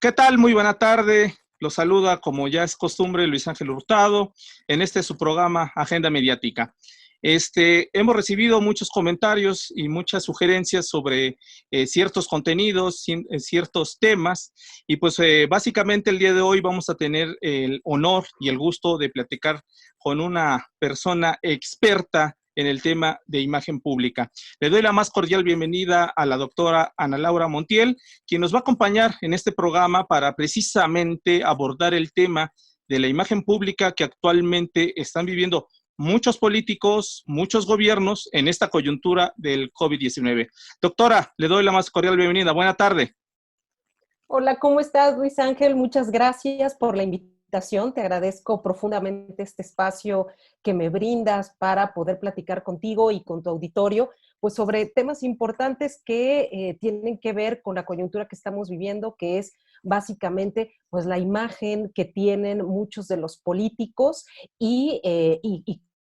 ¿Qué tal? Muy buena tarde. Los saluda, como ya es costumbre, Luis Ángel Hurtado, en su programa Agenda Mediática. Hemos recibido muchos comentarios y muchas sugerencias sobre ciertos contenidos, ciertos temas, y pues básicamente el día de hoy vamos a tener el honor y el gusto de platicar con una persona experta en el tema de imagen pública. Le doy la más cordial bienvenida a la doctora Ana Laura Montiel, quien nos va a acompañar en este programa para precisamente abordar el tema de la imagen pública que actualmente están viviendo muchos políticos, muchos gobiernos en esta coyuntura del COVID-19. Doctora, le doy la más cordial bienvenida. Buena tarde. Hola, ¿cómo estás, Luis Ángel? Muchas gracias por la invitación. Te agradezco profundamente este espacio que me brindas para poder platicar contigo y con tu auditorio, pues sobre temas importantes que tienen que ver con la coyuntura que estamos viviendo, que es básicamente pues la imagen que tienen muchos de los políticos y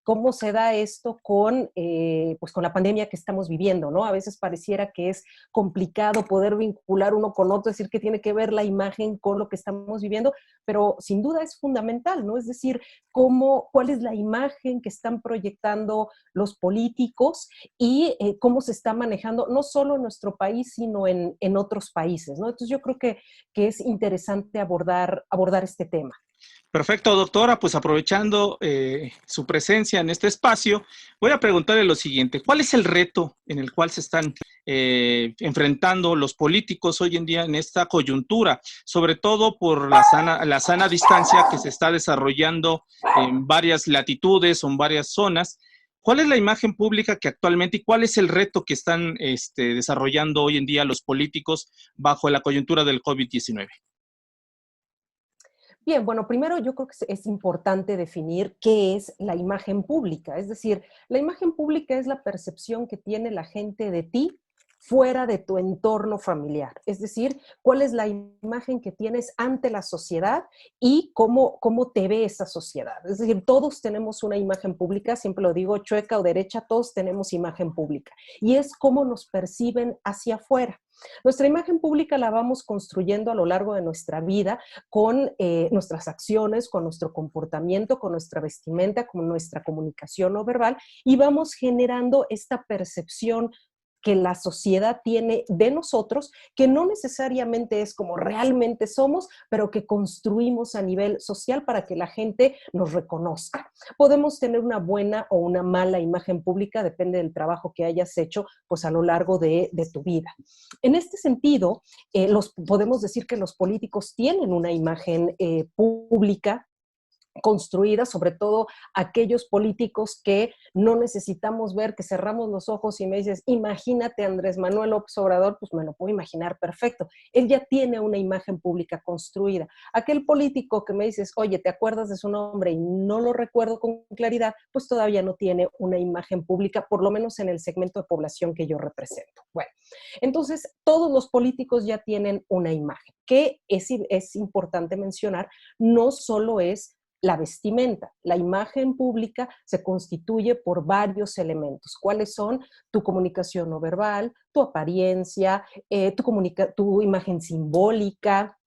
cómo se da esto pues con la pandemia que estamos viviendo, ¿no? A veces pareciera que es complicado poder vincular uno con otro, decir que tiene que ver la imagen con lo que estamos viviendo, pero sin duda es fundamental, ¿no? Es decir, cuál es la imagen que están proyectando los políticos y cómo se está manejando, no solo en nuestro país, sino en otros países, ¿no? Entonces yo creo que es interesante abordar este tema. Perfecto, doctora. Pues aprovechando su presencia en este espacio, voy a preguntarle lo siguiente. ¿Cuál es el reto en el cual se están enfrentando los políticos hoy en día en esta coyuntura? Sobre todo por la sana distancia que se está desarrollando en varias latitudes o en varias zonas. ¿Cuál es la imagen pública que actualmente y cuál es el reto que están desarrollando hoy en día los políticos bajo la coyuntura del COVID-19? Bien, bueno, primero yo creo que es importante definir qué es la imagen pública. Es decir, la imagen pública es la percepción que tiene la gente de ti fuera de tu entorno familiar. Es decir, cuál es la imagen que tienes ante la sociedad y cómo te ve esa sociedad. Es decir, todos tenemos una imagen pública, siempre lo digo, chueca o derecha, todos tenemos imagen pública. Y es cómo nos perciben hacia afuera. Nuestra imagen pública la vamos construyendo a lo largo de nuestra vida con nuestras acciones, con nuestro comportamiento, con nuestra vestimenta, con nuestra comunicación no verbal y vamos generando esta percepción que la sociedad tiene de nosotros, que no necesariamente es como realmente somos, pero que construimos a nivel social para que la gente nos reconozca. Podemos tener una buena o una mala imagen pública, depende del trabajo que hayas hecho pues a lo largo de tu vida. En este sentido, podemos decir que los políticos tienen una imagen pública construida, sobre todo aquellos políticos que no necesitamos ver, que cerramos los ojos y me dices, imagínate Andrés Manuel López Obrador, pues me lo puedo imaginar perfecto. Él ya tiene una imagen pública construida. Aquel político que me dices, oye, ¿te acuerdas de su nombre? Y no lo recuerdo con claridad, pues todavía no tiene una imagen pública, por lo menos en el segmento de población que yo represento. Bueno, entonces todos los políticos ya tienen una imagen, que es importante mencionar, no solo es la vestimenta. La imagen pública se constituye por varios elementos. ¿Cuáles son? Tu comunicación no verbal, tu apariencia, tu imagen simbólica,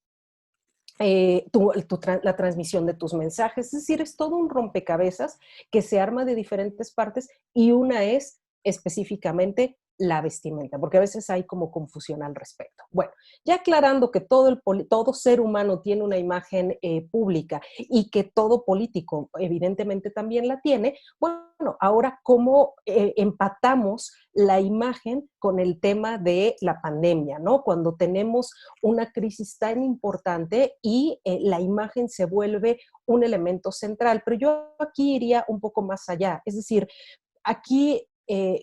la transmisión de tus mensajes. Es decir, es todo un rompecabezas que se arma de diferentes partes y una es específicamente la vestimenta, porque a veces hay como confusión al respecto. Bueno, ya aclarando que todo ser humano tiene una imagen pública y que todo político evidentemente también la tiene, bueno, ahora cómo empatamos la imagen con el tema de la pandemia, ¿no? Cuando tenemos una crisis tan importante y la imagen se vuelve un elemento central, pero yo aquí iría un poco más allá, es decir, aquí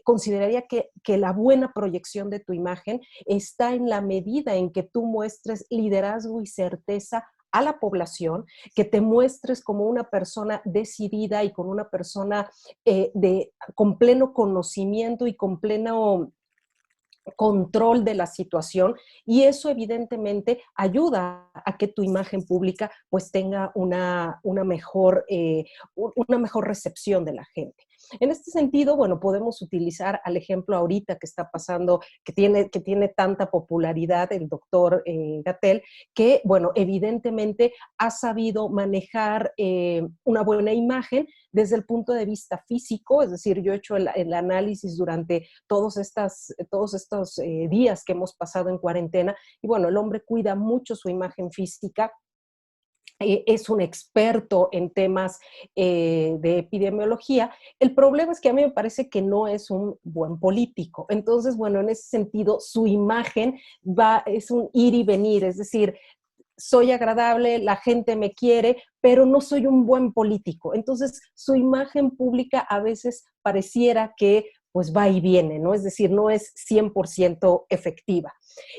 consideraría que la buena proyección de tu imagen está en la medida en que tú muestres liderazgo y certeza a la población, que te muestres como una persona decidida y con una persona con pleno conocimiento y con pleno control de la situación y eso evidentemente ayuda a que tu imagen pública pues tenga una mejor recepción de la gente. En este sentido, bueno, podemos utilizar al ejemplo ahorita que está pasando, que tiene tanta popularidad el doctor Gatell, que, bueno, evidentemente ha sabido manejar una buena imagen desde el punto de vista físico, es decir, yo he hecho el análisis durante todos estos días que hemos pasado en cuarentena, y bueno, el hombre cuida mucho su imagen física, es un experto en temas de epidemiología. El problema es que a mí me parece que no es un buen político. Entonces, bueno, en ese sentido, su imagen es un ir y venir, es decir, soy agradable, la gente me quiere, pero no soy un buen político. Entonces, su imagen pública a veces pareciera que pues va y viene, ¿no? Es decir, no es 100% efectiva.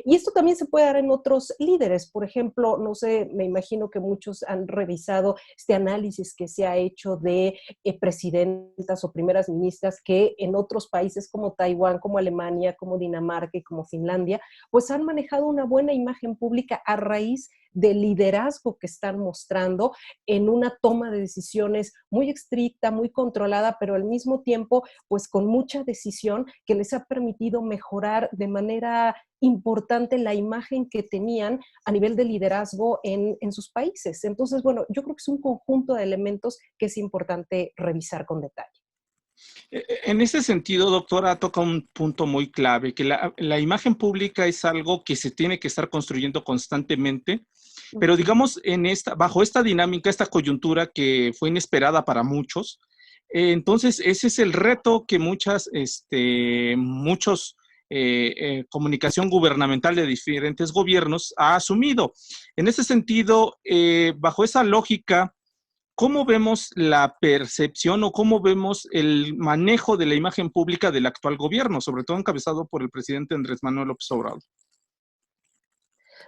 Y esto también se puede dar en otros líderes. Por ejemplo, no sé, me imagino que muchos han revisado este análisis que se ha hecho de presidentas o primeras ministras que en otros países como Taiwán, como Alemania, como Dinamarca y como Finlandia, pues han manejado una buena imagen pública a raíz del liderazgo que están mostrando en una toma de decisiones muy estricta, muy controlada, pero al mismo tiempo, pues con mucha decisión que les ha permitido mejorar de manera importante la imagen que tenían a nivel de liderazgo en sus países. Entonces, bueno, yo creo que es un conjunto de elementos que es importante revisar con detalle. En ese sentido, doctora, toca un punto muy clave, que la imagen pública es algo que se tiene que estar construyendo constantemente, pero digamos, bajo esta dinámica, esta coyuntura que fue inesperada para muchos, entonces ese es el reto que muchos comunicación gubernamental de diferentes gobiernos ha asumido. En ese sentido, bajo esa lógica, ¿cómo vemos la percepción o cómo vemos el manejo de la imagen pública del actual gobierno, sobre todo encabezado por el presidente Andrés Manuel López Obrador?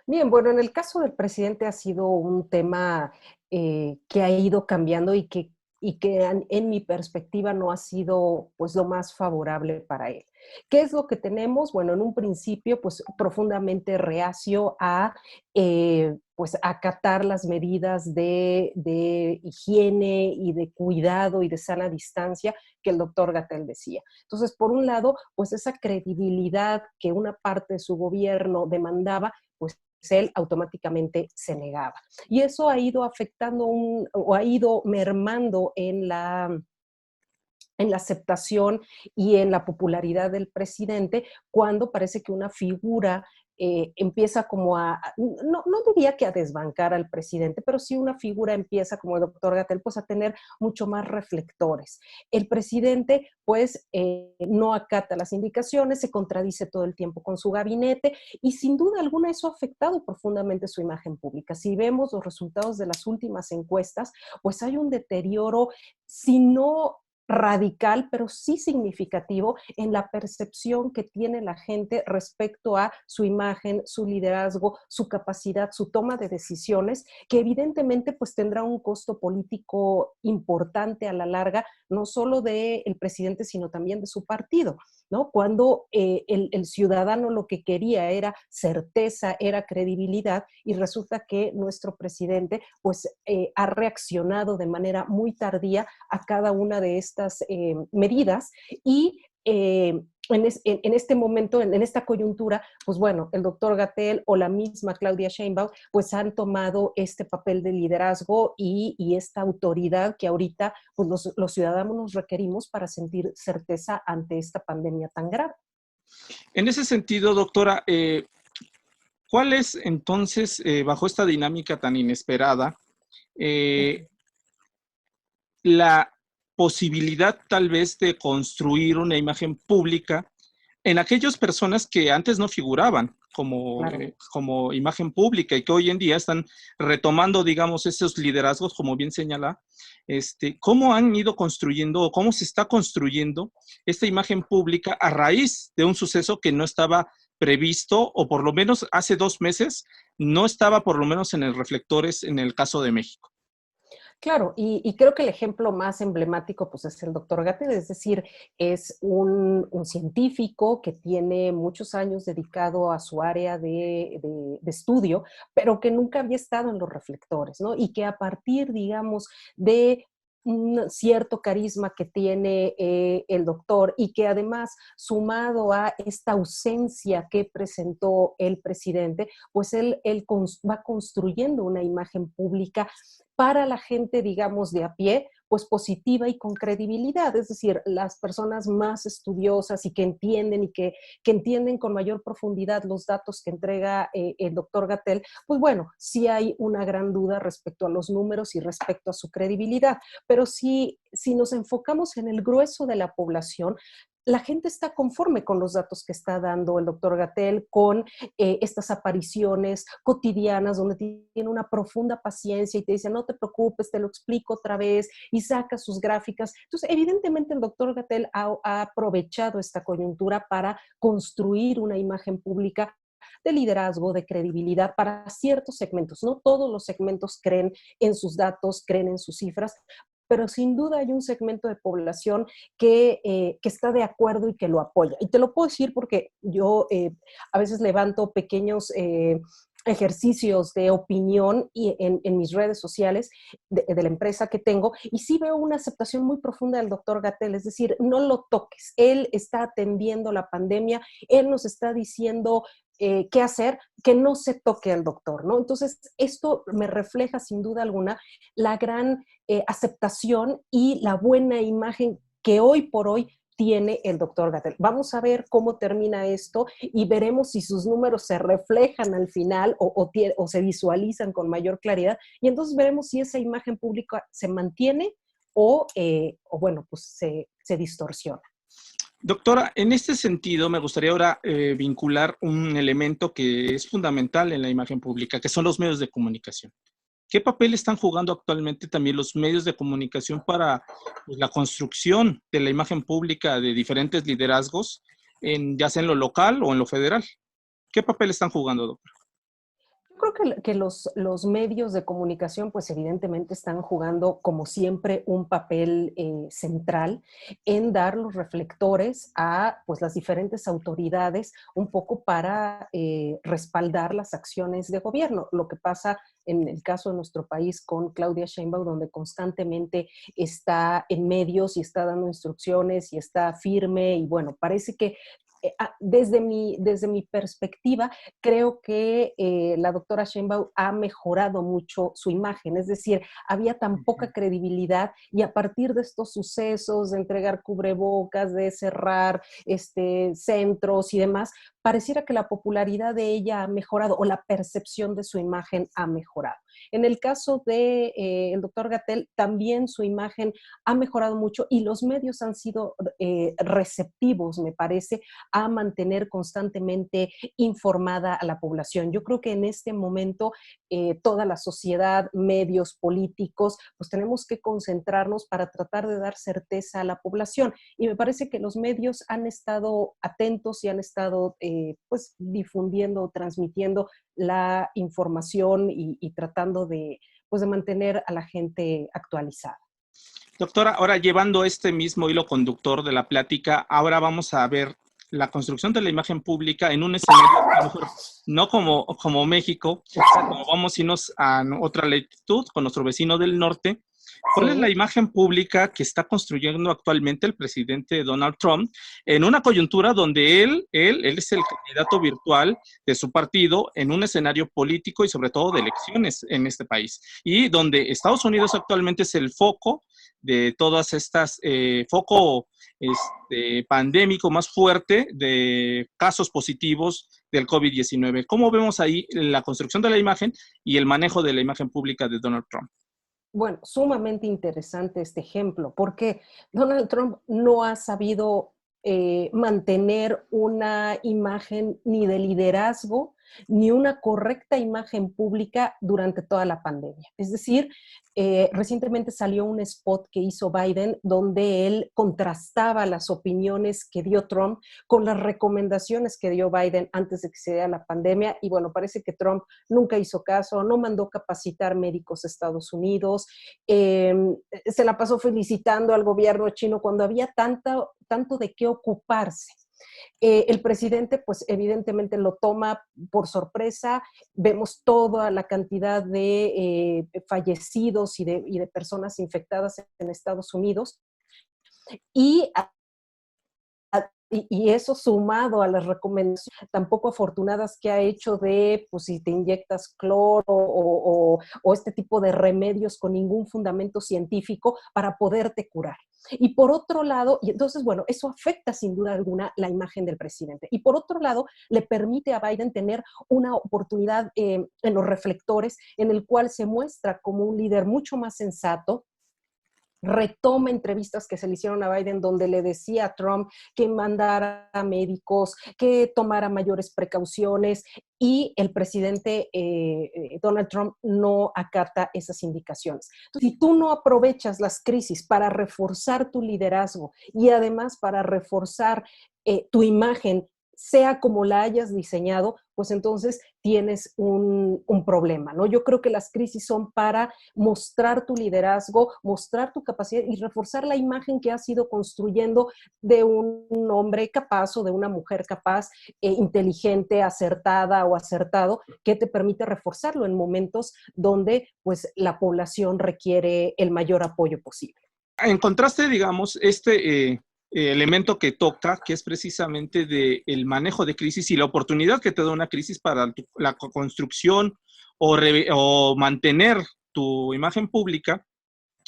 Bien, bueno, en el caso del presidente ha sido un tema que ha ido cambiando y que en mi perspectiva no ha sido pues lo más favorable para él. ¿Qué es lo que tenemos? Bueno, en un principio pues profundamente reacio a pues acatar las medidas de higiene y de cuidado y de sana distancia que el doctor Gatell decía. Entonces, por un lado, pues esa credibilidad que una parte de su gobierno demandaba, pues él automáticamente se negaba. Y eso ha ido afectando o ha ido mermando en la aceptación y en la popularidad del presidente, cuando parece que una figura empieza como no diría que a desbancar al presidente, pero sí una figura empieza, como el doctor Gatell, pues a tener mucho más reflectores. El presidente, pues, no acata las indicaciones, se contradice todo el tiempo con su gabinete y sin duda alguna eso ha afectado profundamente su imagen pública. Si vemos los resultados de las últimas encuestas, pues hay un deterioro, si no radical, pero sí significativo en la percepción que tiene la gente respecto a su imagen, su liderazgo, su capacidad, su toma de decisiones, que evidentemente pues tendrá un costo político importante a la larga, no solo del presidente, sino también de su partido, ¿no? Cuando el ciudadano lo que quería era certeza, era credibilidad, y resulta que nuestro presidente pues ha reaccionado de manera muy tardía a cada una de estas medidas y en este momento, en esta coyuntura, pues bueno, el doctor Gatell o la misma Claudia Sheinbaum, pues han tomado este papel de liderazgo y esta autoridad que ahorita pues los ciudadanos requerimos para sentir certeza ante esta pandemia tan grave. En ese sentido, doctora, ¿cuál es entonces, bajo esta dinámica tan inesperada, la posibilidad tal vez de construir una imagen pública en aquellas personas que antes no figuraban Claro. como imagen pública y que hoy en día están retomando, digamos, esos liderazgos, como bien señala, cómo han ido construyendo o cómo se está construyendo esta imagen pública a raíz de un suceso que no estaba previsto o por lo menos hace 2 meses no estaba por lo menos en el reflectores en el caso de México. Claro, y creo que el ejemplo más emblemático pues, es el doctor Gatell, es decir, es un científico que tiene muchos años dedicado a su área de estudio, pero que nunca había estado en los reflectores, ¿no? Y que a partir, digamos, de un cierto carisma que tiene el doctor y que además, sumado a esta ausencia que presentó el presidente, pues él va construyendo una imagen pública para la gente, digamos, de a pie, pues positiva y con credibilidad. Es decir, las personas más estudiosas y que entienden con mayor profundidad los datos que entrega el doctor Gatell, pues bueno, sí hay una gran duda respecto a los números y respecto a su credibilidad. Pero si nos enfocamos en el grueso de la población, la gente está conforme con los datos que está dando el doctor Gatell, con estas apariciones cotidianas donde tiene una profunda paciencia y te dice, no te preocupes, te lo explico otra vez, y saca sus gráficas. Entonces, evidentemente el doctor Gatell ha aprovechado esta coyuntura para construir una imagen pública de liderazgo, de credibilidad para ciertos segmentos. No todos los segmentos creen en sus datos, creen en sus cifras, pero sin duda hay un segmento de población que está de acuerdo y que lo apoya. Y te lo puedo decir porque yo a veces levanto pequeños ejercicios de opinión en mis redes sociales de la empresa que tengo, y sí veo una aceptación muy profunda del doctor Gatell, es decir, no lo toques, él está atendiendo la pandemia, él nos está diciendo qué hacer, que no se toque al doctor, ¿no? Entonces, esto me refleja sin duda alguna la gran aceptación y la buena imagen que hoy por hoy tiene el doctor Gatell. Vamos a ver cómo termina esto y veremos si sus números se reflejan al final o se visualizan con mayor claridad, y entonces veremos si esa imagen pública se mantiene o bueno, pues se distorsiona. Doctora, en este sentido me gustaría ahora vincular un elemento que es fundamental en la imagen pública, que son los medios de comunicación. ¿Qué papel están jugando actualmente también los medios de comunicación para pues, la construcción de la imagen pública de diferentes liderazgos, ya sea en lo local o en lo federal? ¿Qué papel están jugando, doctor? Yo creo que los medios de comunicación, pues evidentemente están jugando, como siempre, un papel central en dar los reflectores a pues, las diferentes autoridades, un poco para respaldar las acciones de gobierno. Lo que pasa en el caso de nuestro país con Claudia Sheinbaum, donde constantemente está en medios y está dando instrucciones y está firme, y bueno, parece que desde mi perspectiva, creo que la doctora Sheinbaum ha mejorado mucho su imagen, es decir, había tan poca credibilidad, y a partir de estos sucesos, de entregar cubrebocas, de cerrar centros y demás, pareciera que la popularidad de ella ha mejorado, o la percepción de su imagen ha mejorado. En el caso de el doctor Gatell, también su imagen ha mejorado mucho, y los medios han sido receptivos, me parece, a mantener constantemente informada a la población. Yo creo que en este momento toda la sociedad, medios, políticos, pues tenemos que concentrarnos para tratar de dar certeza a la población. Y me parece que los medios han estado atentos y han estado pues difundiendo, transmitiendo la información y tratando pues de mantener a la gente actualizada. Doctora, ahora llevando este mismo hilo conductor de la plática, ahora vamos a ver la construcción de la imagen pública en un escenario, a lo mejor, no como México, sino vamos a irnos a otra latitud con nuestro vecino del norte. ¿Cuál es la imagen pública que está construyendo actualmente el presidente Donald Trump en una coyuntura donde él es el candidato virtual de su partido en un escenario político y sobre todo de elecciones en este país? Y donde Estados Unidos actualmente es el foco de todas estas, foco pandémico más fuerte de casos positivos del COVID-19. ¿Cómo vemos ahí la construcción de la imagen y el manejo de la imagen pública de Donald Trump? Bueno, sumamente interesante este ejemplo, porque Donald Trump no ha sabido mantener una imagen ni de liderazgo, ni una correcta imagen pública durante toda la pandemia. Es decir, recientemente salió un spot que hizo Biden donde él contrastaba las opiniones que dio Trump con las recomendaciones que dio Biden antes de que se diera la pandemia, y bueno, parece que Trump nunca hizo caso, no mandó capacitar médicos a Estados Unidos, se la pasó felicitando al gobierno chino cuando había tanto de qué ocuparse. El presidente, pues evidentemente lo toma por sorpresa, vemos toda la cantidad de fallecidos y de personas infectadas en Estados Unidos, y y eso sumado a las recomendaciones tan poco afortunadas que ha hecho de, pues si te inyectas cloro o este tipo de remedios con ningún fundamento científico para poderte curar. Y por otro lado, y entonces, bueno, eso afecta sin duda alguna la imagen del presidente. Y por otro lado, le permite a Biden tener una oportunidad en los reflectores en el cual se muestra como un líder mucho más sensato, retoma entrevistas que se le hicieron a Biden donde le decía a Trump que mandara a médicos, que tomara mayores precauciones, y el presidente Donald Trump no acata esas indicaciones. Entonces, si tú no aprovechas las crisis para reforzar tu liderazgo y además para reforzar tu imagen, sea como la hayas diseñado, pues entonces tienes un problema, ¿no? Yo creo que las crisis son para mostrar tu liderazgo, mostrar tu capacidad y reforzar la imagen que has ido construyendo de un hombre capaz o de una mujer capaz, inteligente, acertada o acertado, que te permite reforzarlo en momentos donde pues la población requiere el mayor apoyo posible. En contraste, digamos, elemento que toca, que es precisamente el manejo de crisis y la oportunidad que te da una crisis para la construcción o mantener tu imagen pública.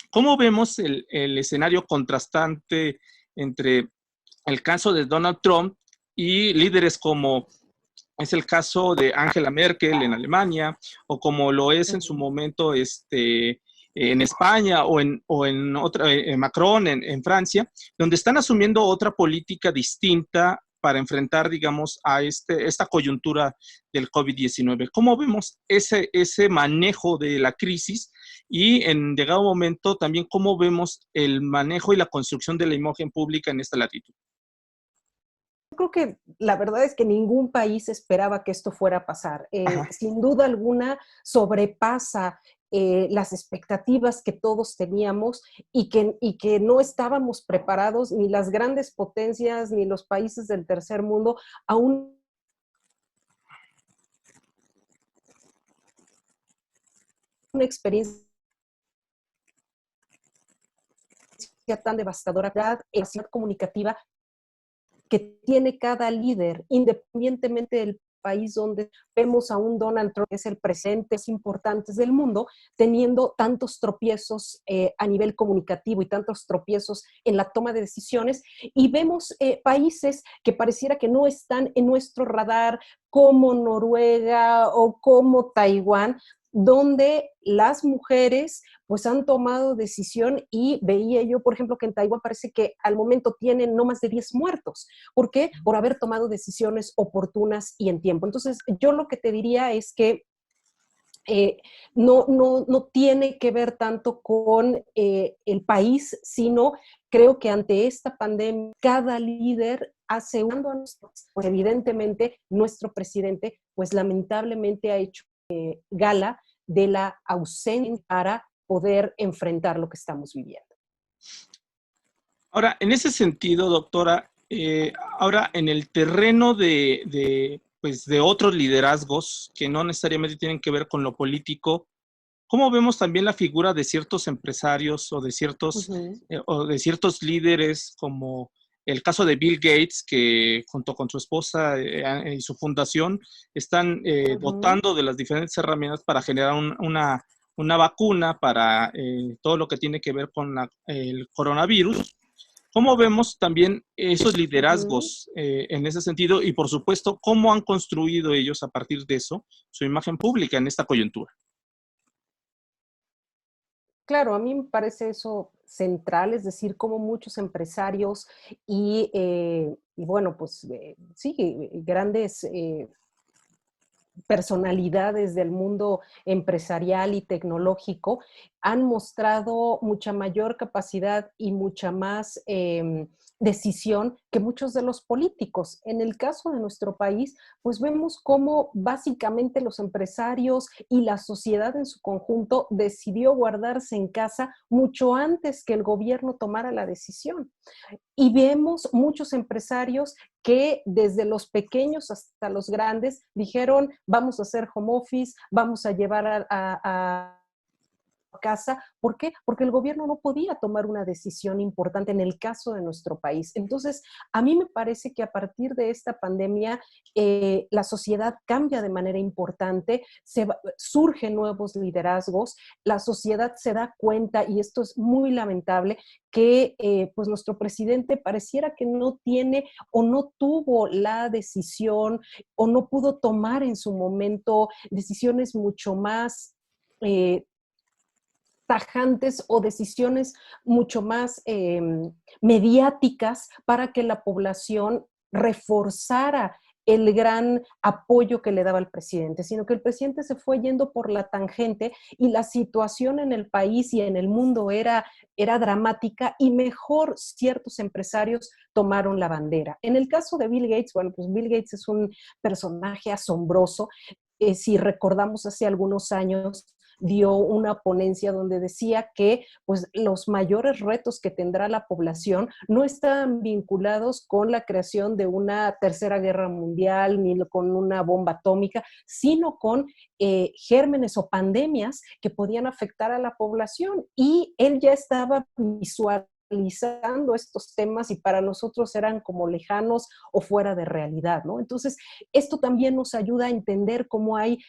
¿Cómo vemos el escenario contrastante entre el caso de Donald Trump y líderes como es el caso de Angela Merkel en Alemania, o como lo es en su momento en España o en otra, Macron en Francia, donde están asumiendo otra política distinta para enfrentar, digamos, a esta coyuntura del COVID-19? ¿Cómo vemos ese manejo de la crisis y en llegado momento también cómo vemos el manejo y la construcción de la imagen pública en esta latitud? Creo que la verdad es que ningún país esperaba que esto fuera a pasar. Sin duda alguna sobrepasa las expectativas que todos teníamos y que no estábamos preparados, ni las grandes potencias, ni los países del tercer mundo, a una experiencia tan devastadora, la ciudad comunicativa que tiene cada líder, independientemente del país donde vemos a un Donald Trump, que es el presidente más importante del mundo, teniendo tantos tropiezos a nivel comunicativo y tantos tropiezos en la toma de decisiones, y vemos países que pareciera que no están en nuestro radar, como Noruega o como Taiwán, donde las mujeres pues han tomado decisión, y veía yo, por ejemplo, que en Taiwán parece que al momento tienen no más de 10 muertos. ¿Por qué? Por haber tomado decisiones oportunas y en tiempo. Entonces, yo lo que te diría es que no tiene que ver tanto con el país, sino creo que ante esta pandemia, cada líder hace uno a nosotros. Pues evidentemente, nuestro presidente, pues lamentablemente ha hecho gala de la ausencia para poder enfrentar lo que estamos viviendo. Ahora, en ese sentido, doctora, ahora en el terreno pues, de otros liderazgos que no necesariamente tienen que ver con lo político, ¿cómo vemos también la figura de ciertos empresarios o de ciertos líderes, como el caso de Bill Gates, que junto con su esposa y su fundación están dotando de las diferentes herramientas para generar una vacuna para todo lo que tiene que ver con el coronavirus? ¿Cómo vemos también esos liderazgos en ese sentido? Y por supuesto, ¿cómo han construido ellos a partir de eso su imagen pública en esta coyuntura? Claro, a mí me parece eso central, es decir, como muchos empresarios y bueno, pues sí, grandes personalidades del mundo empresarial y tecnológico han mostrado mucha mayor capacidad y mucha más decisión que muchos de los políticos. En el caso de nuestro país, pues vemos cómo básicamente los empresarios y la sociedad en su conjunto decidió guardarse en casa mucho antes que el gobierno tomara la decisión. Y vemos muchos empresarios que desde los pequeños hasta los grandes dijeron, vamos a hacer home office, vamos a llevar a casa. ¿Por qué? Porque el gobierno no podía tomar una decisión importante en el caso de nuestro país. Entonces, a mí me parece que a partir de esta pandemia, la sociedad cambia de manera importante, surgen nuevos liderazgos, la sociedad se da cuenta, y esto es muy lamentable, que pues nuestro presidente pareciera que no tiene o no tuvo la decisión o no pudo tomar en su momento decisiones mucho más tajantes o decisiones mucho más mediáticas para que la población reforzara el gran apoyo que le daba el presidente, sino que el presidente se fue yendo por la tangente y la situación en el país y en el mundo era dramática, y mejor ciertos empresarios tomaron la bandera. En el caso de Bill Gates, bueno, pues Bill Gates es un personaje asombroso. Si recordamos hace algunos años, dio una ponencia donde decía que pues, los mayores retos que tendrá la población no están vinculados con la creación de una tercera guerra mundial ni con una bomba atómica, sino con gérmenes o pandemias que podían afectar a la población. Y él ya estaba visualizando estos temas y para nosotros eran como lejanos o fuera de realidad, ¿no? Entonces, esto también nos ayuda a entender cómo hay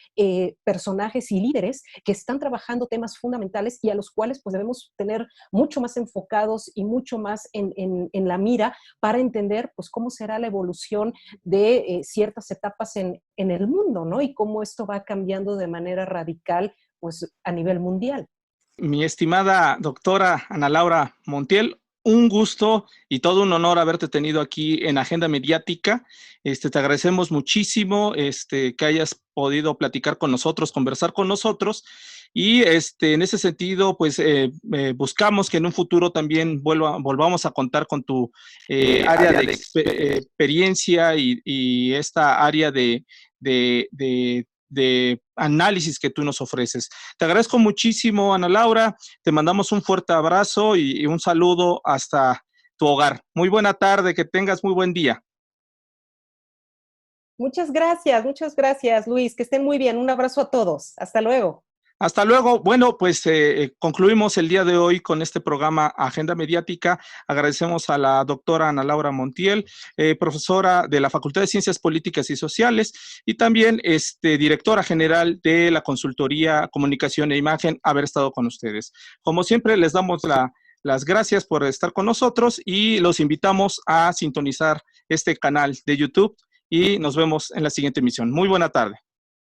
personajes y líderes que están trabajando temas fundamentales y a los cuales pues debemos tener mucho más enfocados y mucho más en la mira para entender pues cómo será la evolución de ciertas etapas en el mundo, ¿no? Y cómo esto va cambiando de manera radical pues a nivel mundial. Mi estimada doctora Ana Laura Montiel, un gusto y todo un honor haberte tenido aquí en Agenda Mediática. Te agradecemos muchísimo que hayas podido platicar con nosotros, conversar con nosotros. Y en ese sentido, pues buscamos que en un futuro también volvamos a contar con tu área de experiencia y esta área de análisis que tú nos ofreces. Te agradezco muchísimo, Ana Laura. Te mandamos un fuerte abrazo y un saludo hasta tu hogar. Muy buena tarde, que tengas muy buen día. Muchas gracias, Luis. Que estén muy bien. Un abrazo a todos. Hasta luego. Hasta luego. Bueno, pues concluimos el día de hoy con este programa Agenda Mediática. Agradecemos a la doctora Ana Laura Montiel, profesora de la Facultad de Ciencias Políticas y Sociales y también directora general de la consultoría Comunicación e Imagen, haber estado con ustedes. Como siempre, les damos las gracias por estar con nosotros y los invitamos a sintonizar este canal de YouTube y nos vemos en la siguiente emisión. Muy buena tarde.